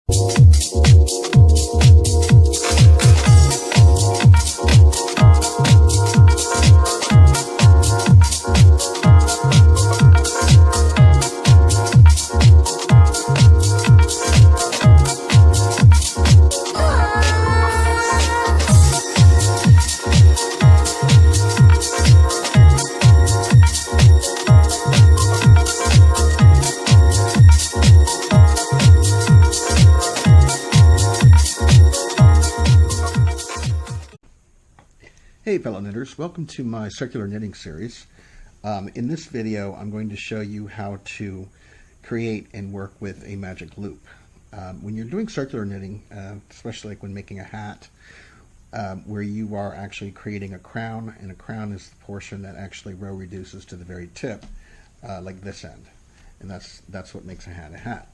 Hey fellow knitters, welcome to my circular knitting series. In this video I'm going to show you how to create and work with a magic loop. When you're doing circular knitting, especially like when making a hat, where you are actually creating a crown, and a crown is the portion that actually row reduces to the very tip, like this end, and that's what makes a hat a hat.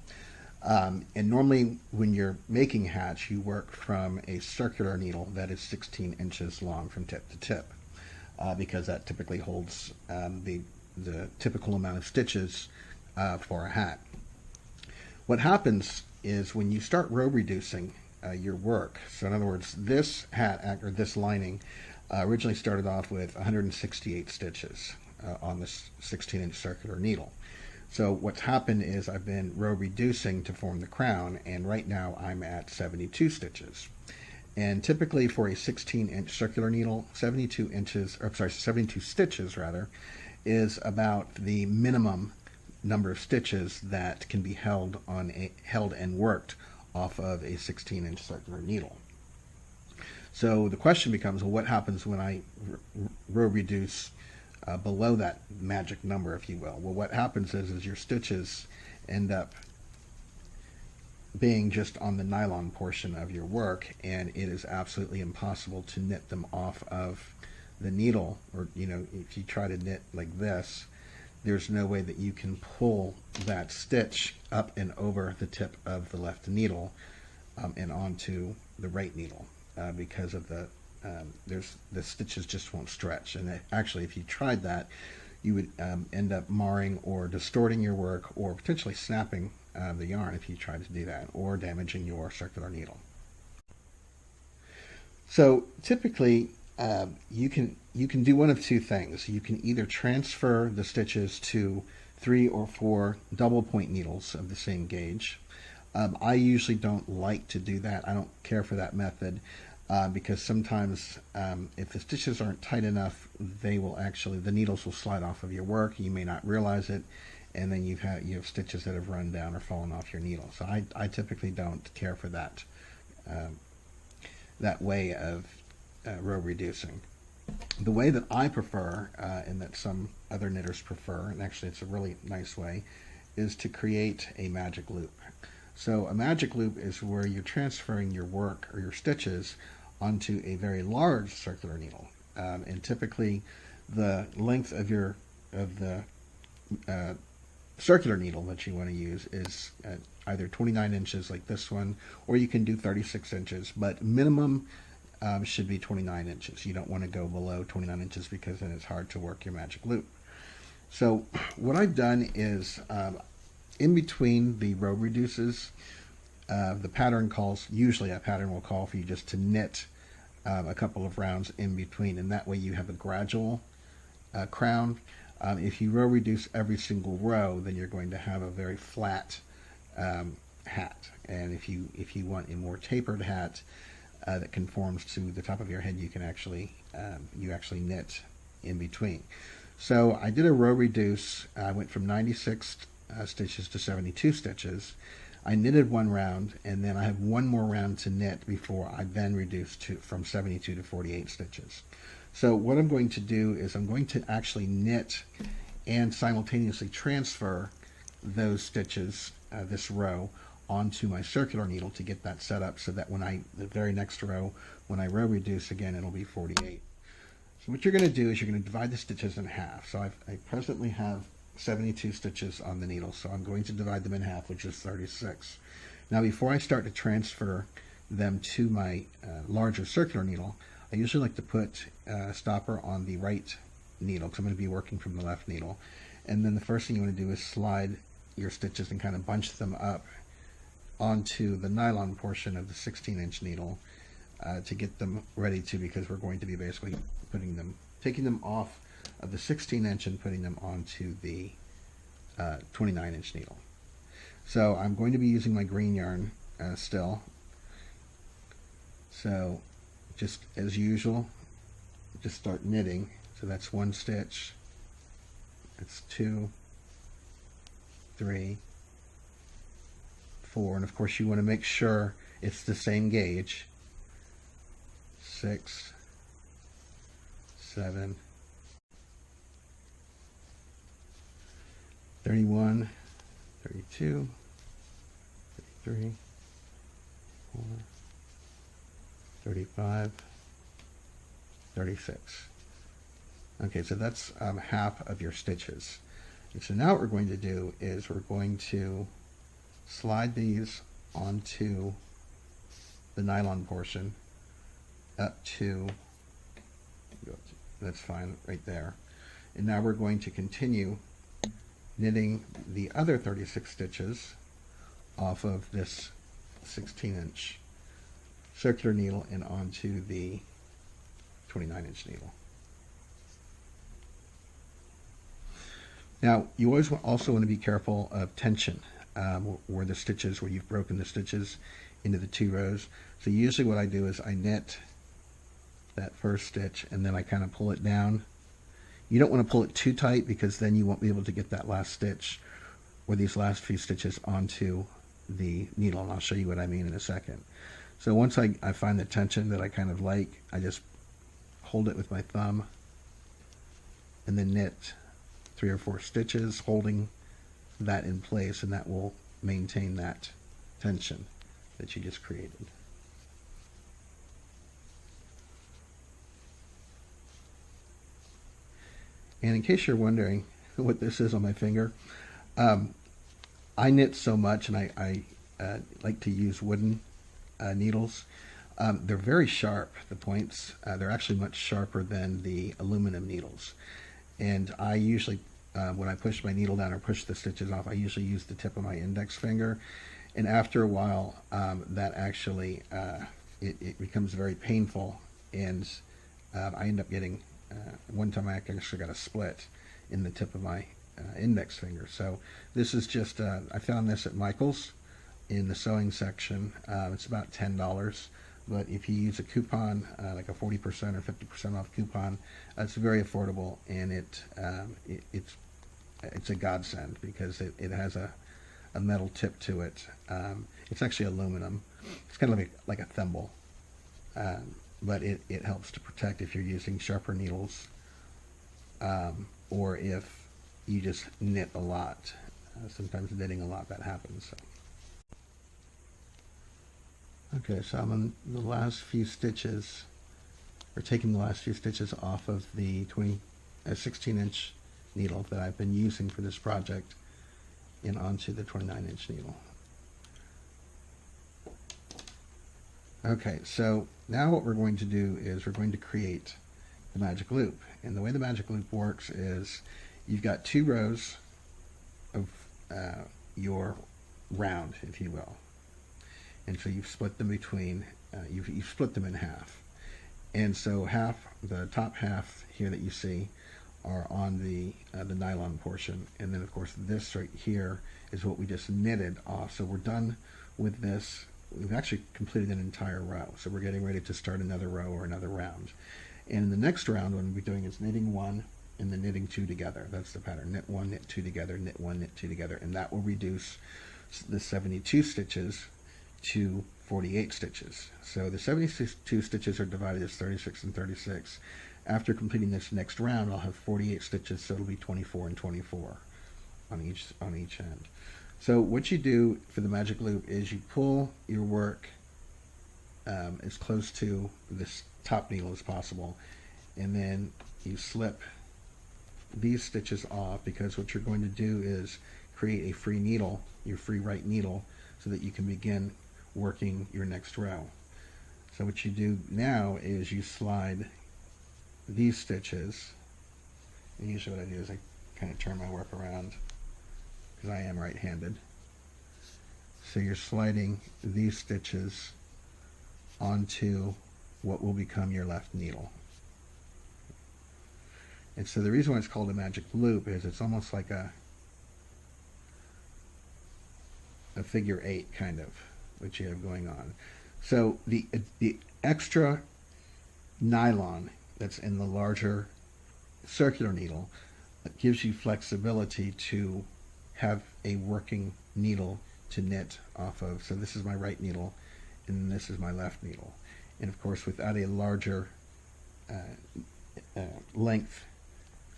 And normally when you're making hats, you work from a circular needle that is 16 inches long from tip to tip, because that typically holds the typical amount of stitches for a hat. What happens is when you start row reducing your work, so in other words, this hat, or this lining, originally started off with 168 stitches on this 16-inch circular needle. So what's happened is I've been row reducing to form the crown, and right now I'm at 72 stitches. And typically for a 16-inch circular needle, 72 stitches rather, is about the minimum number of stitches that can be held and worked off of a 16-inch circular needle. So the question becomes, well, what happens when I row reduce below that magic number, if you will? Well, what happens is your stitches end up being just on the nylon portion of your work, and it is absolutely impossible to knit them off of the needle. Or, you know, if you try to knit like this, there's no way that you can pull that stitch up and over the tip of the left needle and onto the right needle, because of the stitches just won't stretch. And actually, if you tried that, you would end up marring or distorting your work, or potentially snapping the yarn if you tried to do that, or damaging your circular needle. So typically you can do one of two things. You can either transfer the stitches to 3 or 4 double point needles of the same gauge. I usually don't like to do that. I don't care for that method. Because sometimes if the stitches aren't tight enough, the needles will slide off of your work. You may not realize it, and then you have stitches that have run down or fallen off your needle. So I typically don't care for that way of row reducing. The way that I prefer, and that some other knitters prefer, and actually it's a really nice way, is to create a magic loop. So a magic loop is where you're transferring your work or your stitches onto a very large circular needle, and typically the length of the circular needle that you want to use is either 29 inches like this one, or you can do 36 inches, but minimum should be 29 inches. You don't want to go below 29 inches because then it's hard to work your magic loop. So what I've done is, in between the row reduces, usually a pattern will call for you just to knit a couple of rounds in between, and that way you have a gradual crown. If you row reduce every single row, then you're going to have a very flat hat. And if you want a more tapered hat that conforms to the top of your head, you can actually knit in between. So I did a row reduce. I went from 96 stitches to 72 stitches. I knitted one round, and then I have one more round to knit before I then reduce from 72 to 48 stitches. So what I'm going to do is I'm going to actually knit and simultaneously transfer those stitches, this row, onto my circular needle to get that set up, so that the very next row, when I row reduce again, it'll be 48. So what you're going to do is you're going to divide the stitches in half. So I presently have 72 stitches on the needle, so I'm going to divide them in half, which is 36. Now before I start to transfer them to my larger circular needle, I usually like to put a stopper on the right needle, because I'm going to be working from the left needle. And then the first thing you want to do is slide your stitches and kind of bunch them up onto the nylon portion of the 16-inch needle to get them ready to, because we're going to be basically taking them off of the 16-inch and putting them onto the 29-inch needle. So I'm going to be using my green yarn still. So just as usual, just start knitting. So that's 1 stitch, that's 2, 3, 4, and of course you want to make sure it's the same gauge. 6, 7, 31, 32, 33, 4, 35, 36. Okay, so that's half of your stitches. And so now what we're going to do is we're going to slide these onto the nylon portion up to, that's fine right there. And now we're going to continue knitting the other 36 stitches off of this 16-inch circular needle and onto the 29-inch needle. Now, you always also want to be careful of tension, where the stitches, where you've broken the stitches into the 2 rows. So usually what I do is I knit that first stitch and then I kind of pull it down. You don't want to pull it too tight, because then you won't be able to get that last stitch or these last few stitches onto the needle, and I'll show you what I mean in a second. So once I find the tension that I kind of like, I just hold it with my thumb and then knit 3 or 4 stitches, holding that in place, and that will maintain that tension that you just created. And in case you're wondering what this is on my finger, I knit so much, and I like to use wooden needles. They're very sharp, the points. They're actually much sharper than the aluminum needles. And I usually, when I push my needle down or push the stitches off, I usually use the tip of my index finger. And after a while, that actually, it becomes very painful. And I end up getting, one time I actually got a split in the tip of my index finger. So this is just, I found this at Michael's in the sewing section. It's about $10. But if you use a coupon, like a 40% or 50% off coupon, it's very affordable, and it's a godsend, because it has a metal tip to it. It's actually aluminum. It's kind of like a thimble, but it helps to protect if you're using sharper needles, or if you just knit a lot. Sometimes knitting a lot, that happens. So. Okay, so I'm on the last few stitches, or taking the last few stitches off of the 16-inch needle that I've been using for this project, and onto the 29-inch needle. Okay, so now what we're going to do is we're going to create the magic loop. And the way the magic loop works is you've got 2 rows of your round, if you will. And so you've split them between, you've split them in half. And so the top half here that you see are on the nylon portion. And then of course this right here is what we just knitted off. So we're done with this. We've actually completed an entire row. So we're getting ready to start another row or another round. And in the next round, what we'll be doing is knitting 1 and then knitting 2 together. That's the pattern. Knit 1, knit 2 together, knit 1, knit 2 together. And that will reduce the 72 stitches to 48 stitches. So the 72 stitches are divided as 36 and 36. After completing this next round, I'll have 48 stitches, so it'll be 24 and 24 on each end. So what you do for the magic loop is you pull your work as close to this top needle as possible, and then you slip these stitches off, because what you're going to do is create a free needle, your free right needle, so that you can begin working your next row. So what you do now is you slide these stitches, and usually what I do is I kind of turn my work around, because I am right-handed. So you're sliding these stitches onto what will become your left needle. And so the reason why it's called a magic loop is it's almost like a figure eight kind of, which you have going on. So the extra nylon that's in the larger circular needle gives you flexibility to have a working needle to knit off of. So this is my right needle and this is my left needle. And of course, without a larger length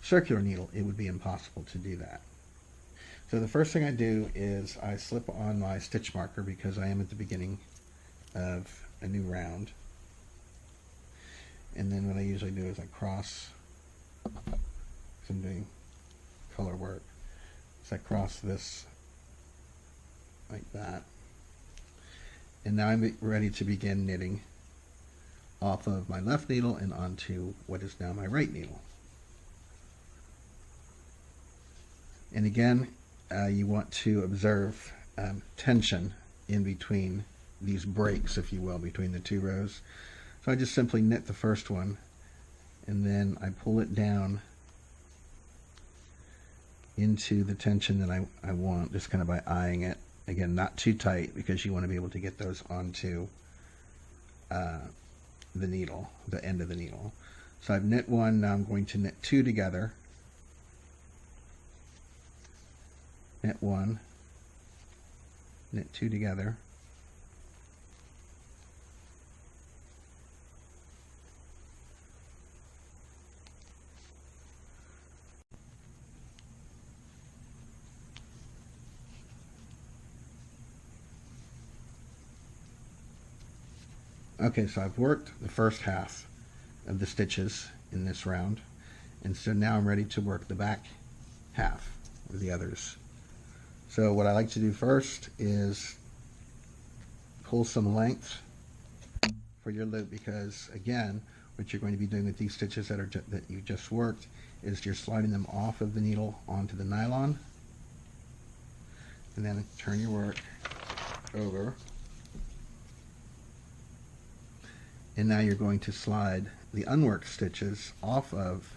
circular needle, it would be impossible to do that. So the first thing I do is I slip on my stitch marker because I am at the beginning of a new round. And then what I usually do is I cross, because I'm doing color work, so I cross this like that. And now I'm ready to begin knitting off of my left needle and onto what is now my right needle. And again, you want to observe tension in between these breaks, if you will, between the two rows. So I just simply knit the first one and then I pull it down into the tension that I want, just kind of by eyeing it. Again, not too tight because you want to be able to get those onto the needle, the end of the needle. So I've knit one, now I'm going to knit two together. Knit one, knit two together, okay, so I've worked the first half of the stitches in this round, and so now I'm ready to work the back half of the others. So what I like to do first is pull some length for your loop, because again, what you're going to be doing with these stitches that you just worked is you're sliding them off of the needle onto the nylon, and then turn your work over, and now you're going to slide the unworked stitches off of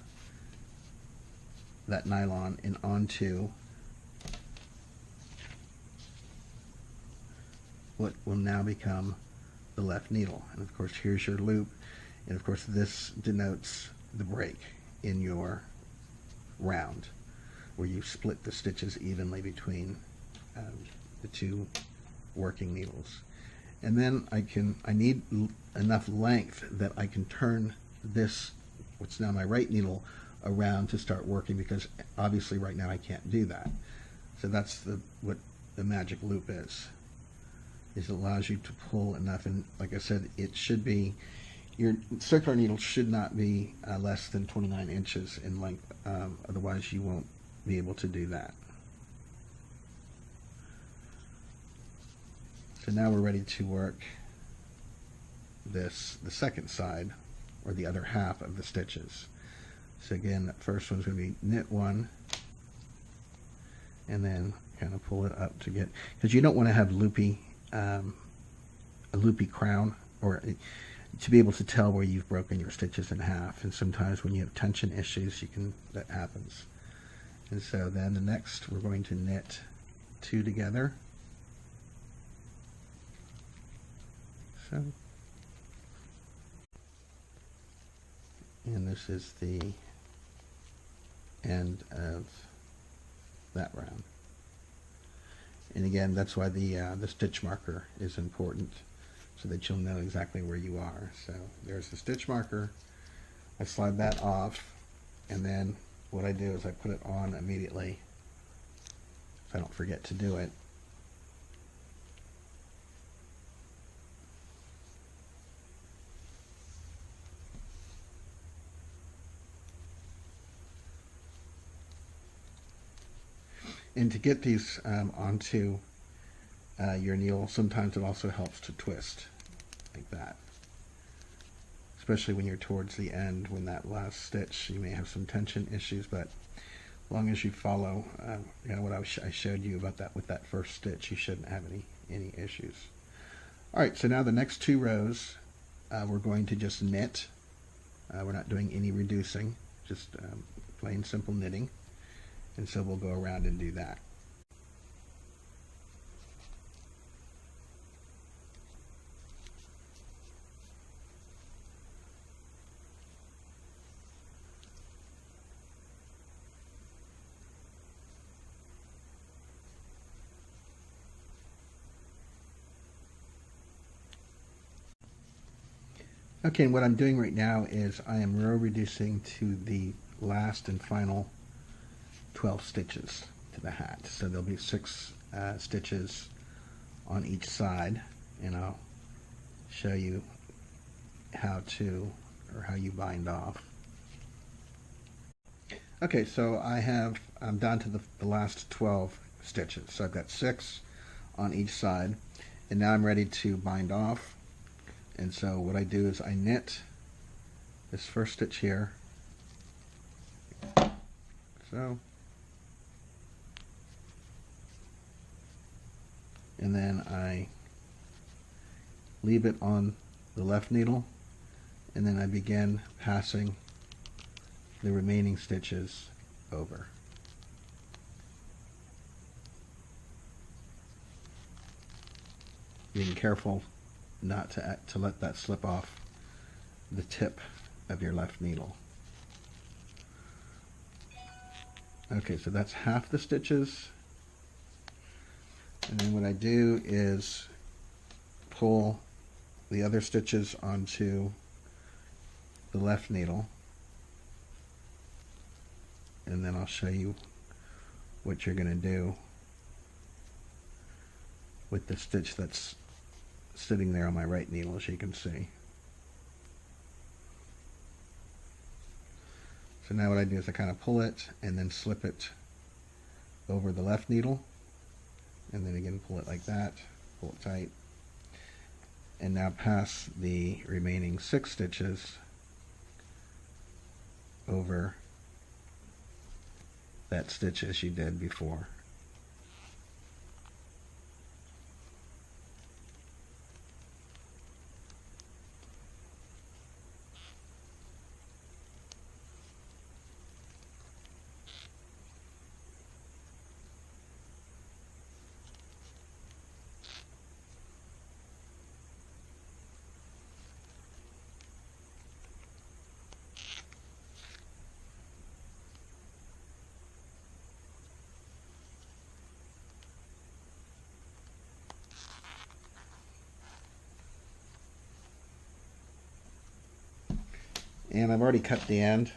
that nylon and onto what will now become the left needle. And of course, here's your loop, and of course this denotes the break in your round where you split the stitches evenly between the two working needles. And then I need enough length that I can turn this, what's now my right needle, around to start working, because obviously right now I can't do that. So that's what the magic loop is it allows you to pull enough, and like I said, it should be, your circular needle should not be less than 29 inches in length, otherwise you won't be able to do that. So now we're ready to work the second side, or the other half of the stitches. So again, that first one's going to be knit one, and then kind of pull it up to get, because you don't want to have a loopy crown, or to be able to tell where you've broken your stitches in half. And sometimes when you have tension issues, that happens. And so then the next, we're going to knit two together. So, and this is the end of that round. And again, that's why the stitch marker is important, so that you'll know exactly where you are. So there's the stitch marker. I slide that off, and then what I do is I put it on immediately if I don't forget to do it. And to get these onto your needle, sometimes it also helps to twist like that. Especially when you're towards the end, when that last stitch, you may have some tension issues, but as long as you follow what I showed you about that with that first stitch, you shouldn't have any issues. Alright, so now the next 2 rows we're going to just knit. We're not doing any reducing, just plain simple knitting. And so we'll go around and do that. Okay, and what I'm doing right now is I am row reducing to the last and final 12 stitches to the hat. So there'll be 6 stitches on each side, and I'll show you how you bind off. Okay, so I'm down to the last 12 stitches. So I've got 6 on each side, and now I'm ready to bind off. And so what I do is I knit this first stitch here, so, and then I leave it on the left needle, and then I begin passing the remaining stitches over. Being careful not to let that slip off the tip of your left needle. Okay, so that's half the stitches. And then what I do is pull the other stitches onto the left needle, and then I'll show you what you're going to do with the stitch that's sitting there on my right needle, as you can see. So now what I do is I kind of pull it and then slip it over the left needle, and then again pull it like that, pull it tight, and now pass the remaining 6 stitches over that stitch as you did before. And I've already cut the end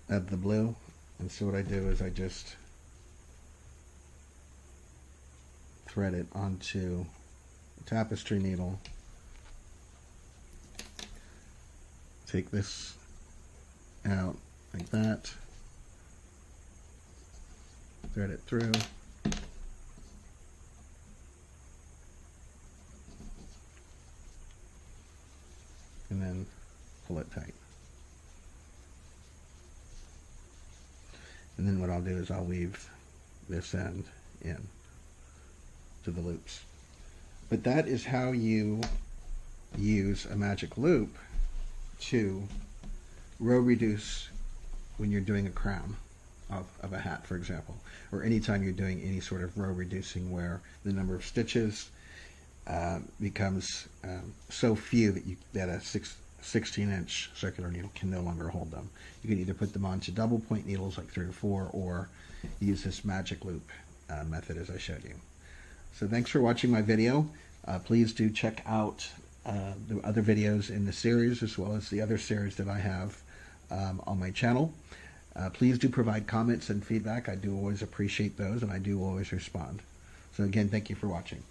of the blue, and so what I do is I just thread it onto the tapestry needle, take this out like that, thread it through, and then pull it tight. And then what I'll do is I'll weave this end in to the loops. But that is how you use a magic loop to row reduce when you're doing a crown of a hat, for example, or anytime you're doing any sort of row reducing where the number of stitches becomes so few that a 16-inch circular needle can no longer hold them. You can either put them onto double point needles like 3 or 4, or use this magic loop method as I showed you. So thanks for watching my video. Please do check out the other videos in the series, as well as the other series that I have on my channel. Please do provide comments and feedback. I do always appreciate those, and I do always respond. So again, thank you for watching.